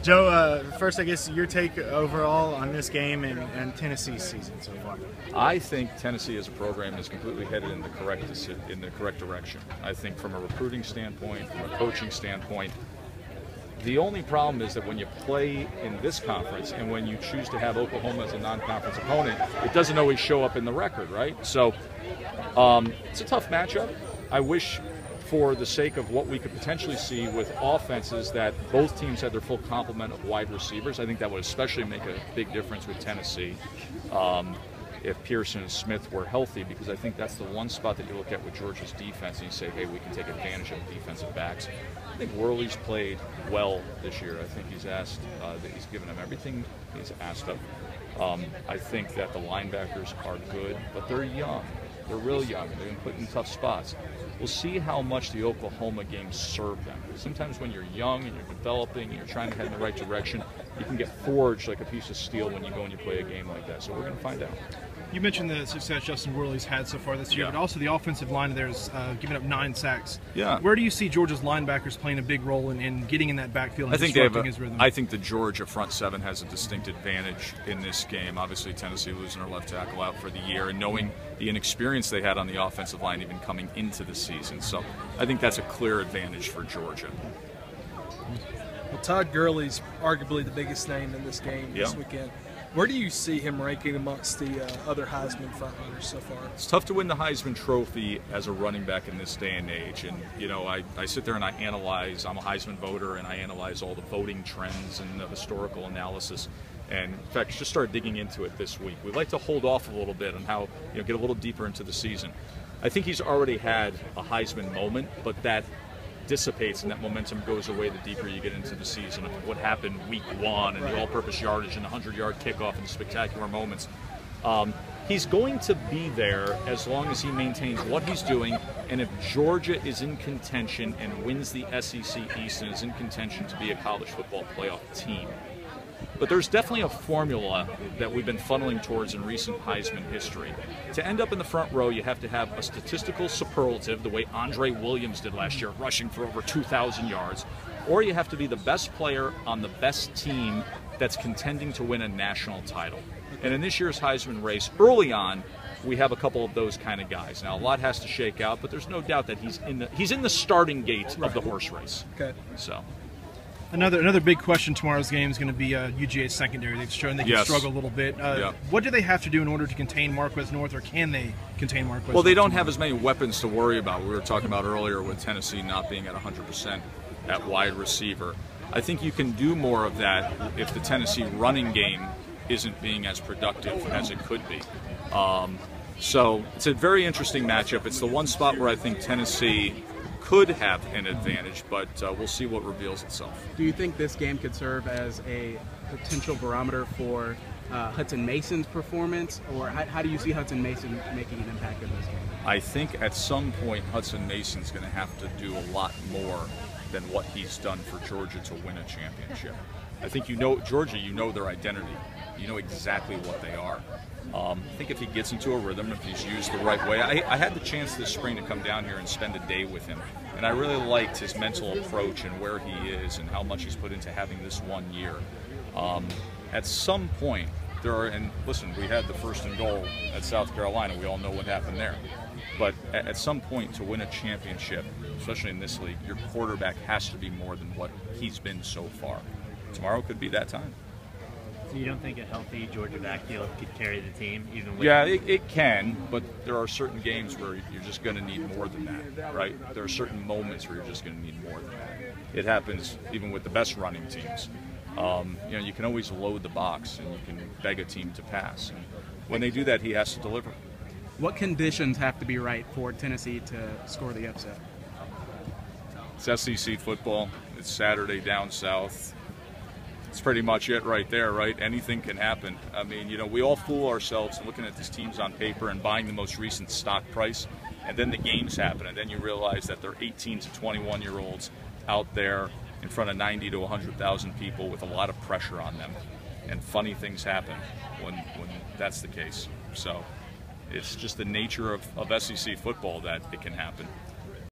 Joe, first, I guess your take overall on this game and Tennessee's season so far. I think Tennessee as a program is completely headed in the correct direction. I think from a recruiting standpoint, from a coaching standpoint, the only problem is that when you play in this conference and when you choose to have Oklahoma as a non-conference opponent, it doesn't always show up in the record, right? So it's a tough matchup. I wish, for the sake of what we could potentially see with offenses, that both teams had their full complement of wide receivers. I think that would especially make a big difference with Tennessee if Pearson and Smith were healthy, because I think that's the one spot that you look at with Georgia's defense and you say, hey, we can take advantage of the defensive backs. I think Worley's played well this year. I think he's asked that he's given them everything he's asked of. I think that the linebackers are good, but they're young. They're real young. They've been put in tough spots. We'll see how much the Oklahoma games serve them. Sometimes when you're young and you're developing and you're trying to head in the right direction, you can get forged like a piece of steel when you go and you play a game like that. So we're going to find out. You mentioned the success Justin Worley's had so far this year, but also the offensive line there is giving up 9 sacks. Yeah. Where do you see Georgia's linebackers playing a big role in getting in that backfield and disrupting his rhythm? I think the Georgia front seven has a distinct advantage in this game. Obviously, Tennessee losing their left tackle out for the year and knowing the inexperience they had on the offensive line even coming into the season. So I think that's a clear advantage for Georgia. Well, Todd Gurley's arguably the biggest name in this game this weekend. Where do you see him ranking amongst the other Heisman frontrunners so far? It's tough to win the Heisman Trophy as a running back in this day and age. And, you know, I sit there and I analyze. I'm a Heisman voter, and I analyze all the voting trends and the historical analysis. And, in fact, just started digging into it this week. We'd like to hold off a little bit on how, get a little deeper into the season. I think he's already had a Heisman moment, but that dissipates and that momentum goes away the deeper you get into the season. What happened week 1 and the all-purpose yardage and the 100-yard kickoff and spectacular moments. He's going to be there as long as he maintains what he's doing, and if Georgia is in contention and wins the SEC East and is in contention to be a college football playoff team. But there's definitely a formula that we've been funneling towards in recent Heisman history. To end up in the front row, you have to have a statistical superlative, the way Andre Williams did last year, rushing for over 2,000 yards, or you have to be the best player on the best team that's contending to win a national title. And in this year's Heisman race, early on, we have a couple of those kind of guys. Now, a lot has to shake out, but there's no doubt that he's in the starting gate of the horse race. Okay. So. Another big question tomorrow's game is going to be UGA's secondary. They've shown they can struggle a little bit. What do they have to do in order to contain Marquez North, or can they contain Marquez North? Well, they don't have as many weapons to worry about. We were talking about earlier with Tennessee not being at 100% at wide receiver. I think you can do more of that if the Tennessee running game isn't being as productive as it could be. So it's a very interesting matchup. It's the one spot where I think Tennessee could have an advantage, but we'll see what reveals itself. Do you think this game could serve as a potential barometer for Hudson Mason's performance, or how do you see Hudson Mason making an impact in this game? I think at some point Hudson Mason's going to have to do a lot more than what he's done for Georgia to win a championship. I think Georgia, their identity. You know exactly what they are. I think if he gets into a rhythm, if he's used the right way. I had the chance this spring to come down here and spend a day with him, and I really liked his mental approach and where he is and how much he's put into having this 1 year. At some point, and listen, we had the 1st and goal at South Carolina. We all know what happened there. But at some point, to win a championship, especially in this league, your quarterback has to be more than what he's been so far. Tomorrow could be that time. So you don't think a healthy Georgia backfield could carry the team even with... Yeah, it can, but there are certain games where you're just going to need more than that, right? There are certain moments where you're just going to need more than that. It happens even with the best running teams. You can always load the box and you can beg a team to pass. And when they do that, he has to deliver. What conditions have to be right for Tennessee to score the upset? It's SEC football. It's Saturday down south. It's pretty much it right there, right? Anything can happen. I mean, we all fool ourselves looking at these teams on paper and buying the most recent stock price, and then the games happen, and then you realize that they're 18 to 21-year-olds out there in front of 90 to 100,000 people with a lot of pressure on them, and funny things happen when that's the case. So it's just the nature of SEC football that it can happen.